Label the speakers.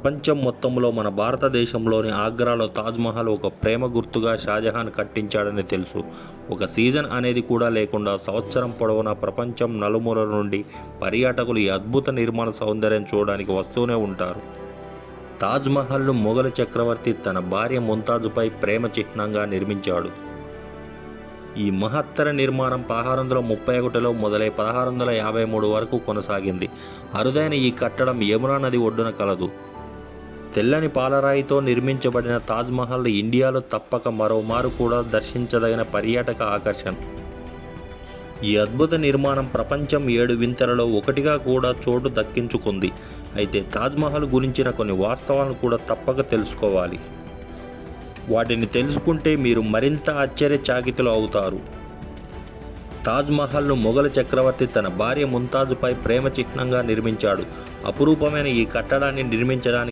Speaker 1: ప్రపంచం మొత్తంలో మన భారతదేశంలోని ఆగ్రాలో తాజ్మహల్ ఒక ప్రేమ గుర్తుగా షాజహాన్ కట్టించాడని తెలుసు. ఒక సీజన్ అనేది కూడా లేకుండా సంవత్సరం పొడవునా ప్రపంచం నలుమూలల నుండి పర్యాటకులు ఈ అద్భుత నిర్మాణ సౌందర్యం చూడడానికి వస్తూనే ఉంటారు. తాజ్మహల్ను మొఘల్ చక్రవర్తి తన భార్య ముంతాజుపై ప్రేమ చిహ్నంగా నిర్మించాడు. ఈ మహత్తర నిర్మాణం 1631లో మొదలై 1653 వరకు కొనసాగింది. అరుదైన ఈ కట్టడం యమునా నది ఒడ్డున కలదు. తెల్లని పాలరాయితో నిర్మించబడిన తాజ్మహల్ ఇండియాలో తప్పక మరోమారు కూడా దర్శించదగిన పర్యాటక ఆకర్షణ. ఈ అద్భుత నిర్మాణం ప్రపంచం 7 వింతలలో ఒకటిగా కూడా చోటు దక్కించుకుంది. అయితే తాజ్మహల్ గురించిన కొన్ని వాస్తవాలను కూడా తప్పక తెలుసుకోవాలి. వాటిని తెలుసుకుంటే మీరు మరింత ఆశ్చర్యచకితులు అవుతారు. తాజ్మహల్ను మొఘల్ చక్రవర్తి తన భార్య ముంతాజుపై ప్రేమ చిహ్నంగా నిర్మించాడు. అపురూపమైన ఈ కట్టడాన్ని నిర్మించడానికి